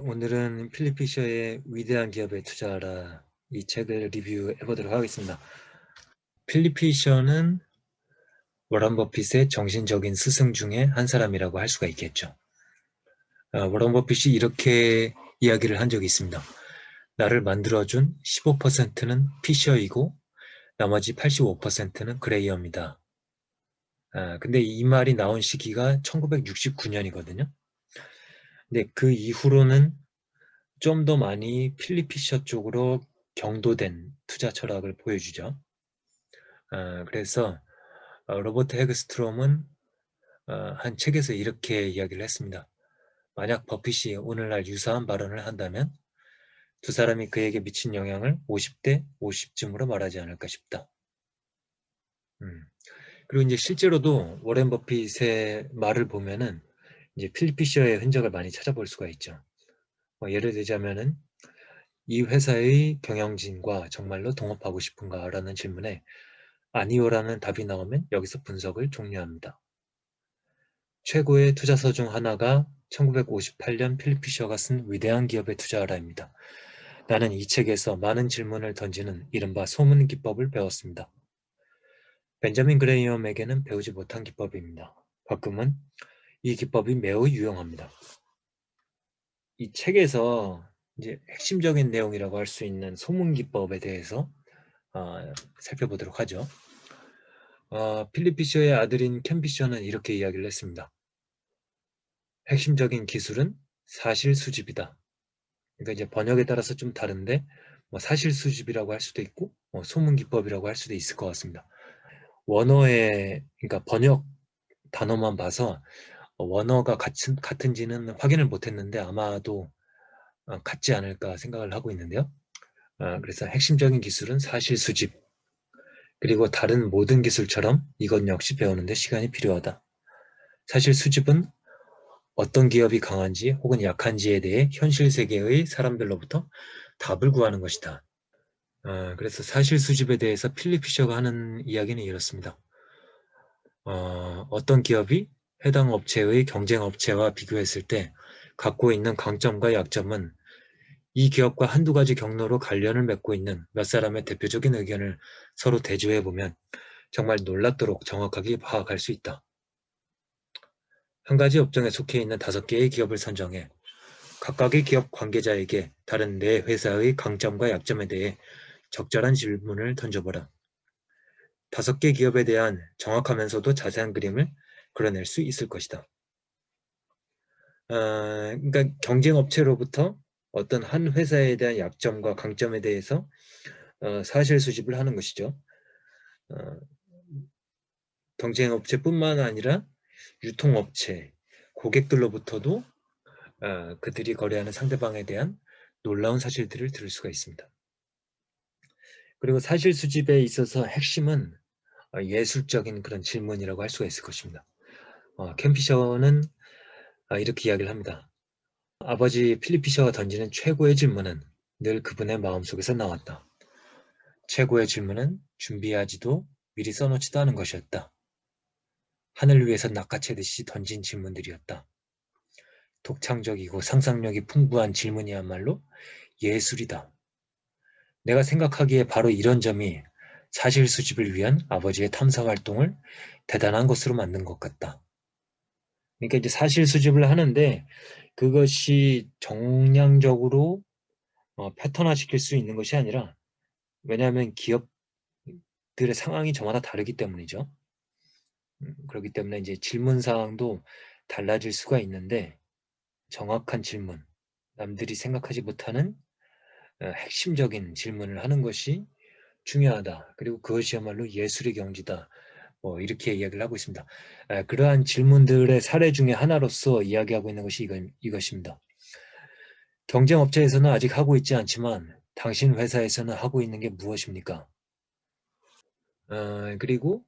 오늘은 필립 피셔의 위대한 기업에 투자하라 이 책을 리뷰해 보도록 하겠습니다. 필립 피셔는 워런 버핏의 정신적인 스승 중에 한 사람이라고 할 수가 있겠죠. 워런 버핏이 이렇게 이야기를 한 적이 있습니다. 나를 만들어준 15%는 피셔이고 나머지 85%는 그레이엄이다. 근데 이 말이 나온 시기가 1969년이거든요. 근데 그 이후로는 좀 더 많이 필립 피셔 쪽으로 경도된 투자 철학을 보여주죠. 그래서 로버트 헤그스트롬은 한 책에서 이렇게 이야기를 했습니다. 만약 버핏이 오늘날 유사한 발언을 한다면 두 사람이 그에게 미친 영향을 50대 50쯤으로 말하지 않을까 싶다. 그리고 이제 실제로도 워렌 버핏의 말을 보면은 이제 필립 피셔의 흔적을 많이 찾아볼 수가 있죠. 예를 들자면은 이 회사의 경영진과 정말로 동업하고 싶은가? 라는 질문에 아니요라는 답이 나오면 여기서 분석을 종료합니다. 최고의 투자서 중 하나가 1958년 필립 피셔가 쓴 위대한 기업에 투자하라입니다. 나는 이 책에서 많은 질문을 던지는 이른바 소문 기법을 배웠습니다. 벤자민 그레이엄에게는 배우지 못한 기법입니다. 가끔은 이 기법이 매우 유용합니다. 이 책에서 이제 핵심적인 내용이라고 할 수 있는 소문 기법에 대해서 살펴보도록 하죠. 필립 피셔의 아들인 켄 피셔는 이렇게 이야기를 했습니다. 핵심적인 기술은 사실 수집이다. 그러니까 이제 번역에 따라서 좀 다른데 사실 수집이라고 할 수도 있고 소문 기법이라고 할 수도 있을 것 같습니다. 원어의 그러니까 번역 단어만 봐서 원어가 같은지는 확인을 못했는데 아마도 같지 않을까 생각을 하고 있는데요. 그래서 핵심적인 기술은 사실 수집, 그리고 다른 모든 기술처럼 이것 역시 배우는데 시간이 필요하다. 사실 수집은 어떤 기업이 강한지 혹은 약한지에 대해 현실 세계의 사람들로부터 답을 구하는 것이다. 그래서 사실 수집에 대해서 필립 피셔가 하는 이야기는 이렇습니다. 어떤 기업이 해당 업체의 경쟁 업체와 비교했을 때 갖고 있는 강점과 약점은 이 기업과 한두 가지 경로로 관련을 맺고 있는 몇 사람의 대표적인 의견을 서로 대조해보면 정말 놀랍도록 정확하게 파악할 수 있다. 한 가지 업종에 속해 있는 5개의 기업을 선정해 각각의 기업 관계자에게 다른 내 회사의 강점과 약점에 대해 적절한 질문을 던져보라. 5개 기업에 대한 정확하면서도 자세한 그림을 그려낼 수 있을 것이다. 그러니까 경쟁업체로부터 어떤 한 회사에 대한 약점과 강점에 대해서 사실 수집을 하는 것이죠. 경쟁업체뿐만 아니라 유통업체, 고객들로부터도 그들이 거래하는 상대방에 대한 놀라운 사실들을 들을 수가 있습니다. 그리고 사실 수집에 있어서 핵심은 예술적인 그런 질문이라고 할 수가 있을 것입니다. 켄 피셔는 이렇게 이야기를 합니다. 아버지 필립 피셔가 던지는 최고의 질문은 늘 그분의 마음속에서 나왔다. 최고의 질문은 준비하지도 미리 써놓지도 않은 것이었다. 하늘 위에서 낚아채듯이 던진 질문들이었다. 독창적이고 상상력이 풍부한 질문이야말로 예술이다. 내가 생각하기에 바로 이런 점이 사실 수집을 위한 아버지의 탐사 활동을 대단한 것으로 만든 것 같다. 그러니까 이제 사실 수집을 하는데 그것이 정량적으로 패턴화시킬 수 있는 것이 아니라, 왜냐하면 기업들의 상황이 저마다 다르기 때문이죠. 그렇기 때문에 이제 질문 사항도 달라질 수가 있는데 정확한 질문, 남들이 생각하지 못하는 핵심적인 질문을 하는 것이 중요하다. 그리고 그것이야말로 예술의 경지다. 이렇게 이야기를 하고 있습니다. 그러한 질문들의 사례 중에 하나로서 이야기하고 있는 것이 이것입니다. 경쟁업체에서는 아직 하고 있지 않지만 당신 회사에서는 하고 있는 게 무엇입니까? 그리고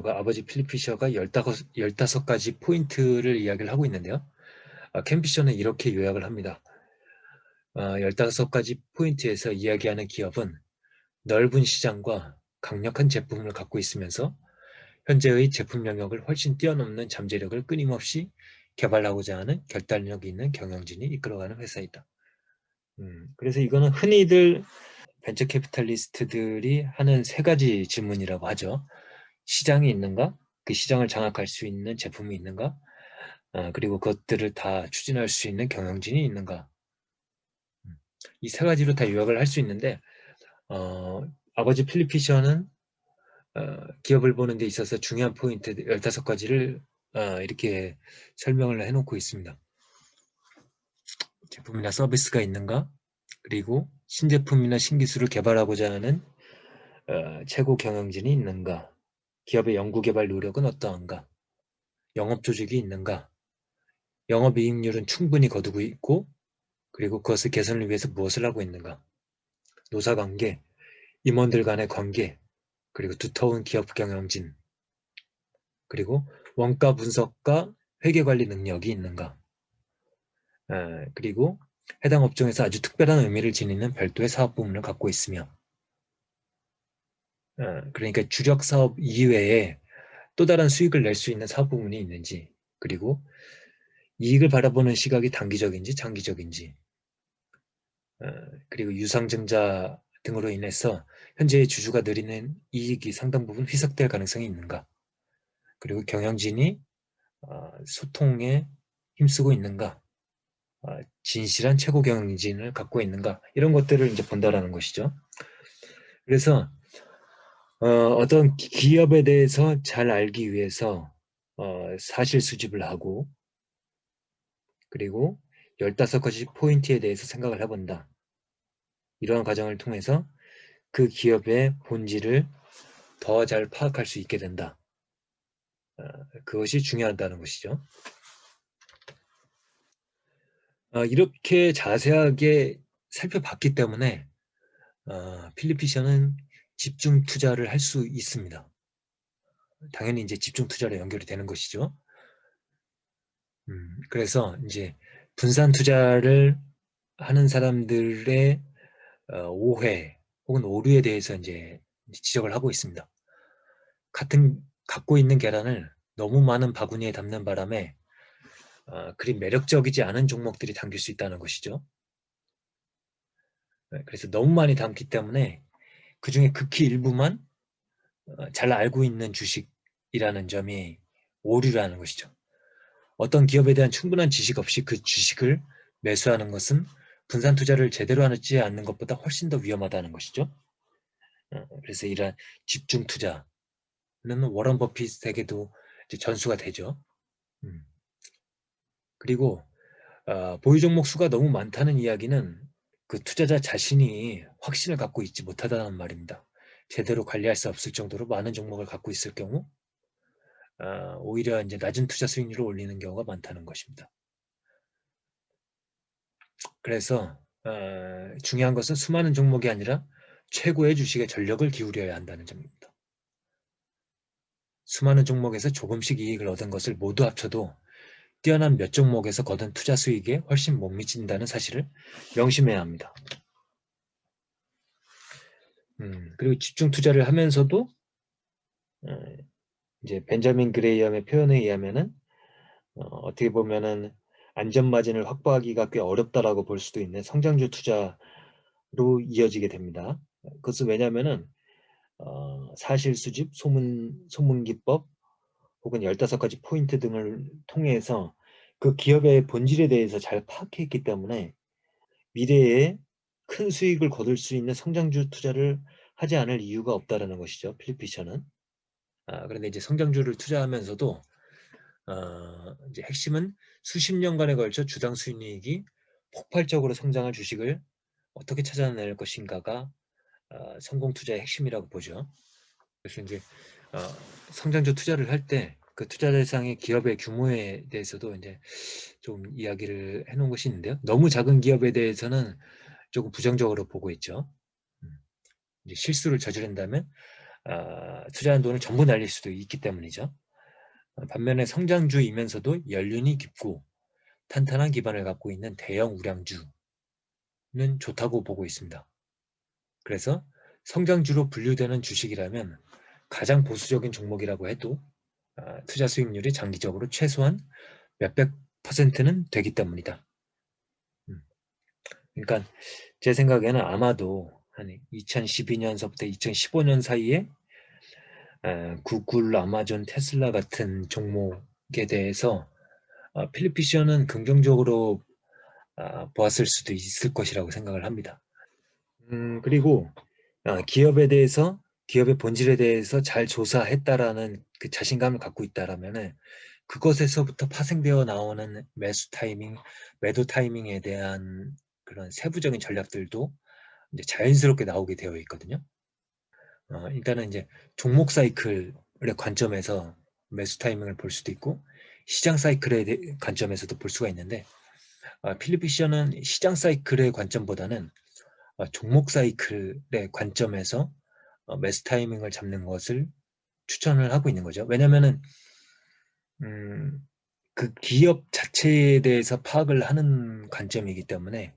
아버지 필립 피셔가 15가지 포인트를 이야기를 하고 있는데요. 켄 피셔는 이렇게 요약을 합니다. 15가지 포인트에서 이야기하는 기업은 넓은 시장과 강력한 제품을 갖고 있으면서 현재의 제품 영역을 훨씬 뛰어넘는 잠재력을 끊임없이 개발하고자 하는 결단력이 있는 경영진이 이끌어가는 회사이다. 그래서 이거는 흔히들 벤처 캐피탈리스트들이 하는 세 가지 질문이라고 하죠. 시장이 있는가? 그 시장을 장악할 수 있는 제품이 있는가? 그리고 그것들을 다 추진할 수 있는 경영진이 있는가? 이 세 가지로 다 요약을 할 수 있는데 아버지 필립 피셔는 기업을 보는 데 있어서 중요한 포인트 15가지를 이렇게 설명을 해놓고 있습니다. 제품이나 서비스가 있는가? 그리고 신제품이나 신기술을 개발하고자 하는 최고 경영진이 있는가? 기업의 연구개발 노력은 어떠한가? 영업 조직이 있는가? 영업이익률은 충분히 거두고 있고 그리고 그것을 개선을 위해서 무엇을 하고 있는가? 노사관계, 임원들 간의 관계, 그리고 두터운 기업 경영진, 그리고 원가 분석과 회계관리 능력이 있는가? 그리고 해당 업종에서 아주 특별한 의미를 지니는 별도의 사업 부문을 갖고 있으며 그러니까 주력 사업 이외에 또 다른 수익을 낼 수 있는 사업 부문이 있는지 그리고 이익을 바라보는 시각이 단기적인지 장기적인지 그리고 유상증자 등으로 인해서 현재의 주주가 누리는 이익이 상당 부분 희석될 가능성이 있는가 그리고 경영진이 소통에 힘쓰고 있는가 진실한 최고 경영진을 갖고 있는가 이런 것들을 이제 본다라는 것이죠. 그래서 어떤 기업에 대해서 잘 알기 위해서 사실 수집을 하고 그리고 15가지 포인트에 대해서 생각을 해본다. 이러한 과정을 통해서 그 기업의 본질을 더 잘 파악할 수 있게 된다. 그것이 중요하다는 것이죠. 이렇게 자세하게 살펴봤기 때문에 필립 피셔는 집중 투자를 할 수 있습니다. 당연히 이제 집중 투자로 연결이 되는 것이죠. 그래서 이제 분산 투자를 하는 사람들의 오해 혹은 오류에 대해서 이제 지적을 하고 있습니다. 갖고 있는 계란을 너무 많은 바구니에 담는 바람에 그리 매력적이지 않은 종목들이 담길 수 있다는 것이죠. 그래서 너무 많이 담기 때문에 그 중에 극히 일부만 잘 알고 있는 주식이라는 점이 오류라는 것이죠. 어떤 기업에 대한 충분한 지식 없이 그 주식을 매수하는 것은 분산 투자를 제대로 하지 않는 것보다 훨씬 더 위험하다는 것이죠. 그래서 이러한 집중 투자는 워런 버핏에게도 전수가 되죠. 그리고 보유 종목 수가 너무 많다는 이야기는 그 투자자 자신이 확신을 갖고 있지 못하다는 말입니다. 제대로 관리할 수 없을 정도로 많은 종목을 갖고 있을 경우 오히려 이제 낮은 투자 수익률을 올리는 경우가 많다는 것입니다. 그래서 중요한 것은 수많은 종목이 아니라 최고의 주식에 전력을 기울여야 한다는 점입니다. 수많은 종목에서 조금씩 이익을 얻은 것을 모두 합쳐도 뛰어난 몇 종목에서 거둔 투자 수익에 훨씬 못 미친다는 사실을 명심해야 합니다. 그리고 집중 투자를 하면서도 이제 벤자민 그레이엄의 표현에 의하면은 어떻게 보면은 안전 마진을 확보하기가 꽤 어렵다라고 볼 수도 있는 성장주 투자로 이어지게 됩니다. 그것은 왜냐하면은 사실 수집, 소문 기법 혹은 15가지 포인트 등을 통해서 그 기업의 본질에 대해서 잘 파악했기 때문에 미래에 큰 수익을 거둘 수 있는 성장주 투자를 하지 않을 이유가 없다라는 것이죠. 필립 피셔는. 그런데 이제 성장주를 투자하면서도 이제 핵심은 수십 년간에 걸쳐 주당 수익이 폭발적으로 성장할 주식을 어떻게 찾아낼 것인가가 성공 투자의 핵심이라고 보죠. 그래서 이제 성장주 투자를 할 때 그 투자 대상의 기업의 규모에 대해서도 이제 좀 이야기를 해놓은 것이 있는데요. 너무 작은 기업에 대해서는 조금 부정적으로 보고 있죠. 이제 실수를 저지른다면 투자한 돈을 전부 날릴 수도 있기 때문이죠. 반면에 성장주이면서도 연륜이 깊고 탄탄한 기반을 갖고 있는 대형 우량주는 좋다고 보고 있습니다. 그래서 성장주로 분류되는 주식이라면 가장 보수적인 종목이라고 해도 투자 수익률이 장기적으로 최소한 몇백 퍼센트는 되기 때문이다. 그러니까 제 생각에는 아마도 한 2012년서부터 2015년 사이에 구글, 아마존, 테슬라 같은 종목에 대해서 필리피셔는 긍정적으로 보았을 수도 있을 것이라고 생각을 합니다. 그리고 기업에 대해서, 기업의 본질에 대해서 잘 조사했다라는 그 자신감을 갖고 있다라면은 그것에서부터 파생되어 나오는 매도 타이밍에 대한 그런 세부적인 전략들도 이제 자연스럽게 나오게 되어 있거든요. 일단은 이제 종목 사이클의 관점에서 매수 타이밍을 볼 수도 있고 시장 사이클의 관점에서도 볼 수가 있는데 필리피셔는 시장 사이클의 관점보다는 종목 사이클의 관점에서 매수 타이밍을 잡는 것을 추천을 하고 있는 거죠. 왜냐면은 그 기업 자체에 대해서 파악을 하는 관점이기 때문에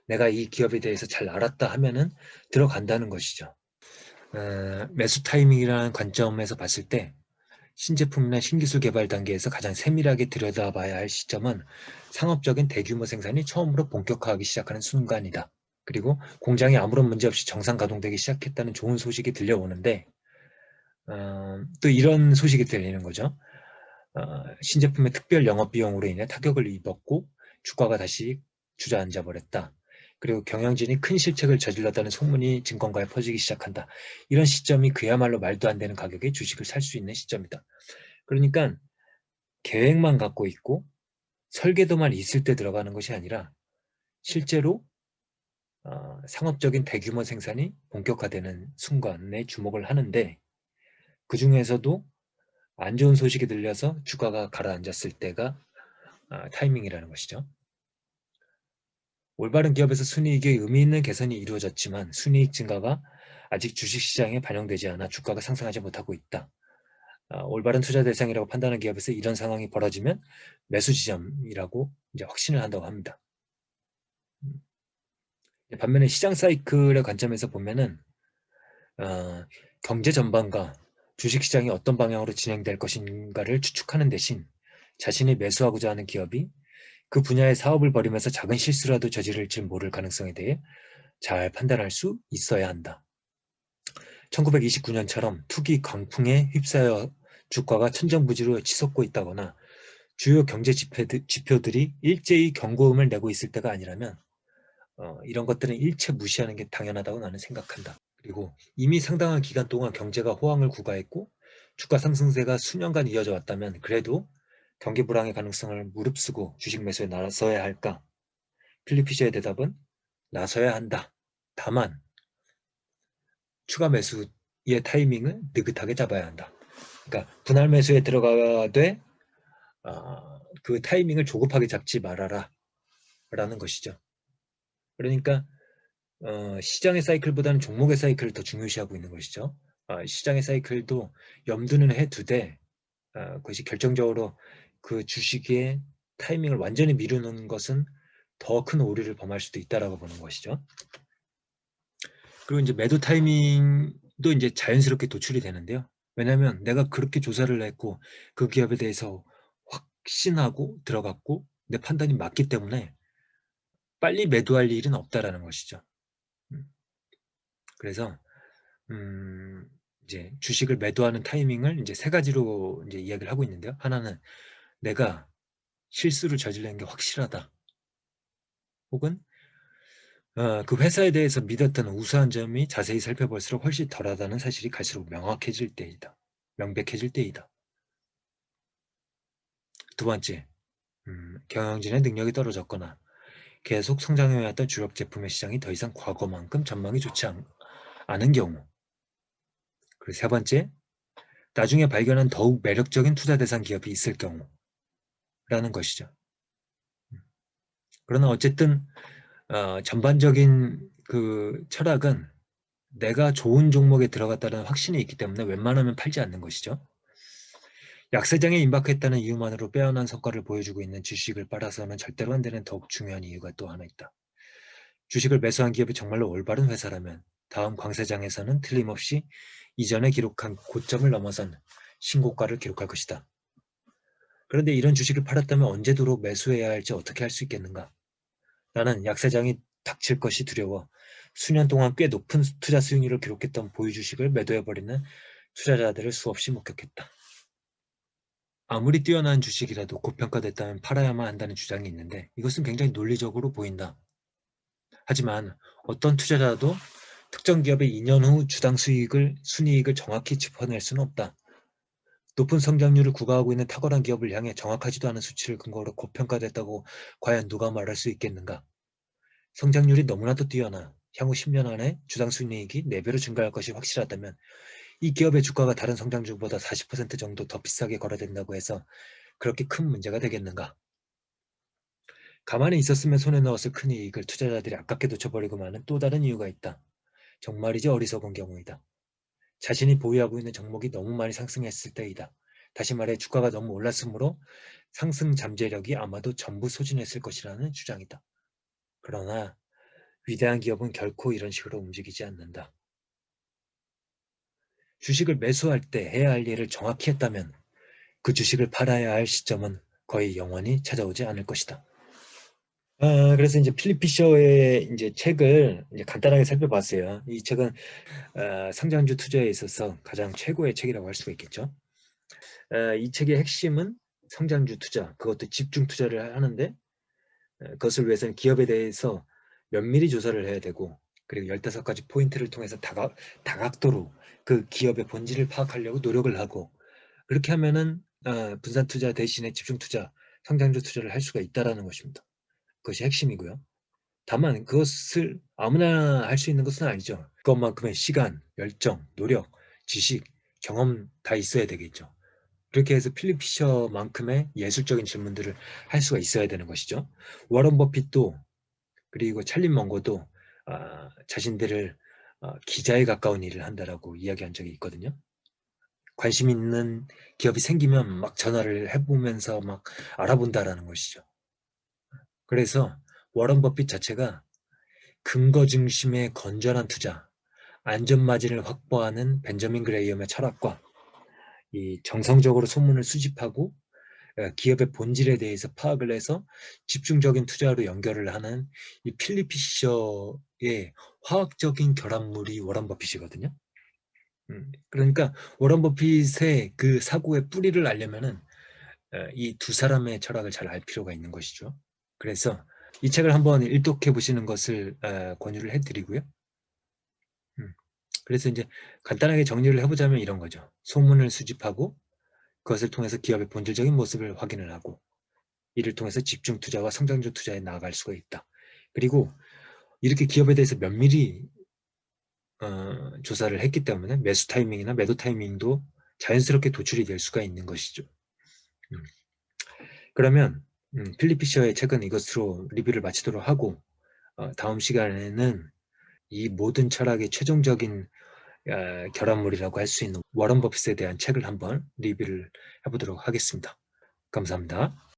내가 이 기업에 대해서 잘 알았다 하면은 들어간다는 것이죠. 매수 타이밍이라는 관점에서 봤을 때 신제품이나 신기술 개발 단계에서 가장 세밀하게 들여다봐야 할 시점은 상업적인 대규모 생산이 처음으로 본격화하기 시작하는 순간이다. 그리고 공장이 아무런 문제 없이 정상 가동되기 시작했다는 좋은 소식이 들려오는데 또 이런 소식이 들리는 거죠. 신제품의 특별 영업 비용으로 인해 타격을 입었고 주가가 다시 주저앉아 버렸다. 그리고 경영진이 큰 실책을 저질렀다는 소문이 증권가에 퍼지기 시작한다. 이런 시점이 그야말로 말도 안 되는 가격에 주식을 살 수 있는 시점이다. 그러니까 계획만 갖고 있고 설계도만 있을 때 들어가는 것이 아니라 실제로 상업적인 대규모 생산이 본격화되는 순간에 주목을 하는데 그 중에서도 안 좋은 소식이 들려서 주가가 가라앉았을 때가 타이밍이라는 것이죠. 올바른 기업에서 순이익의 의미 있는 개선이 이루어졌지만 순이익 증가가 아직 주식시장에 반영되지 않아 주가가 상승하지 못하고 있다. 올바른 투자 대상이라고 판단하는 기업에서 이런 상황이 벌어지면 매수 지점이라고 이제 확신을 한다고 합니다. 반면에 시장 사이클의 관점에서 보면은 경제 전반과 주식시장이 어떤 방향으로 진행될 것인가를 추측하는 대신 자신이 매수하고자 하는 기업이 그 분야의 사업을 벌이면서 작은 실수라도 저지를지 모를 가능성에 대해 잘 판단할 수 있어야 한다. 1929년처럼 투기 강풍에 휩싸여 주가가 천정부지로 치솟고 있다거나 주요 경제 지표들이 일제히 경고음을 내고 있을 때가 아니라면 이런 것들은 일체 무시하는 게 당연하다고 나는 생각한다. 그리고 이미 상당한 기간 동안 경제가 호황을 구가했고 주가 상승세가 수년간 이어져 왔다면 그래도 경기 불황의 가능성을 무릅쓰고 주식 매수에 나서야 할까? 필리피셔의 대답은 나서야 한다. 다만 추가 매수의 타이밍을 느긋하게 잡아야 한다. 그러니까 분할 매수에 들어가되 그 타이밍을 조급하게 잡지 말아라 라는 것이죠. 그러니까 시장의 사이클보다는 종목의 사이클을 더 중요시하고 있는 것이죠. 시장의 사이클도 염두는 해두되 그것이 결정적으로 그 주식의 타이밍을 완전히 미루는 것은 더 큰 오류를 범할 수도 있다라고 보는 것이죠. 그리고 이제 매도 타이밍도 이제 자연스럽게 도출이 되는데요. 왜냐하면 내가 그렇게 조사를 했고 그 기업에 대해서 확신하고 들어갔고 내 판단이 맞기 때문에 빨리 매도할 일은 없다라는 것이죠. 그래서 이제 주식을 매도하는 타이밍을 이제 세 가지로 이제 이야기를 하고 있는데요. 하나는 내가 실수를 저지르는 게 확실하다. 혹은 그 회사에 대해서 믿었던 우수한 점이 자세히 살펴볼수록 훨씬 덜하다는 사실이 갈수록 명확해질 때이다. 명백해질 때이다. 두 번째, 경영진의 능력이 떨어졌거나 계속 성장해왔던 주력 제품의 시장이 더 이상 과거만큼 전망이 좋지 않은 경우. 그리고 세 번째, 나중에 발견한 더욱 매력적인 투자 대상 기업이 있을 경우라는 것이죠. 그러나 어쨌든 전반적인 그 철학은 내가 좋은 종목에 들어갔다는 확신이 있기 때문에 웬만하면 팔지 않는 것이죠. 약세장에 임박했다는 이유만으로 빼어난 성과를 보여주고 있는 주식을 빨아서는 절대로 안 되는 더욱 중요한 이유가 또 하나 있다. 주식을 매수한 기업이 정말로 올바른 회사라면 다음 광세장에서는 틀림없이 이전에 기록한 고점을 넘어선 신고가를 기록할 것이다. 그런데 이런 주식을 팔았다면 언제도록 매수해야 할지 어떻게 할 수 있겠는가? 나는 약세장이 닥칠 것이 두려워 수년 동안 꽤 높은 투자 수익률을 기록했던 보유 주식을 매도해버리는 투자자들을 수없이 목격했다. 아무리 뛰어난 주식이라도 고평가됐다면 팔아야만 한다는 주장이 있는데 이것은 굉장히 논리적으로 보인다. 하지만 어떤 투자자도 특정 기업의 2년 후 주당 순이익을 정확히 짚어낼 수는 없다. 높은 성장률을 구가하고 있는 탁월한 기업을 향해 정확하지도 않은 수치를 근거로 고평가됐다고 과연 누가 말할 수 있겠는가? 성장률이 너무나도 뛰어나 향후 10년 안에 주당 순이익이 4배로 증가할 것이 확실하다면 이 기업의 주가가 다른 성장주보다 40% 정도 더 비싸게 거래된다고 해서 그렇게 큰 문제가 되겠는가? 가만히 있었으면 손에 넣었을 큰 이익을 투자자들이 아깝게 놓쳐버리고 마는 또 다른 이유가 있다. 정말이지 어리석은 경우이다. 자신이 보유하고 있는 종목이 너무 많이 상승했을 때이다. 다시 말해 주가가 너무 올랐으므로 상승 잠재력이 아마도 전부 소진했을 것이라는 주장이다. 그러나 위대한 기업은 결코 이런 식으로 움직이지 않는다. 주식을 매수할 때 해야 할 일을 정확히 했다면 그 주식을 팔아야 할 시점은 거의 영원히 찾아오지 않을 것이다. 그래서 이제 필립 피셔의 이제 책을 이제 간단하게 살펴봤어요. 이 책은 성장주 투자에 있어서 가장 최고의 책이라고 할 수가 있겠죠. 이 책의 핵심은 성장주 투자, 그것도 집중 투자를 하는데 그것을 위해서는 기업에 대해서 면밀히 조사를 해야 되고 그리고 15가지 포인트를 통해서 다각도로 그 기업의 본질을 파악하려고 노력을 하고 그렇게 하면은 분산 투자 대신에 집중 투자, 성장주 투자를 할 수가 있다라는 것입니다. 그것이 핵심이고요. 다만 그것을 아무나 할 수 있는 것은 아니죠. 그것만큼의 시간, 열정, 노력, 지식, 경험 다 있어야 되겠죠. 그렇게 해서 필립 피셔만큼의 예술적인 질문들을 할 수가 있어야 되는 것이죠. 워런 버핏도 그리고 찰리 먼거도 자신들을 기자에 가까운 일을 한다라고 이야기한 적이 있거든요. 관심 있는 기업이 생기면 막 전화를 해보면서 막 알아본다라는 것이죠. 그래서 워런 버핏 자체가 근거 중심의 건전한 투자, 안전마진을 확보하는 벤저민 그레이엄의 철학과 이 정성적으로 소문을 수집하고 기업의 본질에 대해서 파악을 해서 집중적인 투자로 연결을 하는 이 필립 피셔의 화학적인 결합물이 워런 버핏이거든요. 그러니까 워런 버핏의 그 사고의 뿌리를 알려면은 이 두 사람의 철학을 잘 알 필요가 있는 것이죠. 그래서 이 책을 한번 일독해 보시는 것을 권유를 해드리고요. 음, 그래서 이제 간단하게 정리를 해보자면 이런 거죠. 소문을 수집하고 그것을 통해서 기업의 본질적인 모습을 확인을 하고 이를 통해서 집중 투자와 성장주 투자에 나아갈 수가 있다. 그리고 이렇게 기업에 대해서 면밀히 조사를 했기 때문에 매수 타이밍이나 매도 타이밍도 자연스럽게 도출이 될 수가 있는 것이죠. 음, 그러면 필립 피셔의 책은 이것으로 리뷰를 마치도록 하고 다음 시간에는 이 모든 철학의 최종적인 결합물이라고 할 수 있는 워런 버핏에 대한 책을 한번 리뷰를 해보도록 하겠습니다. 감사합니다.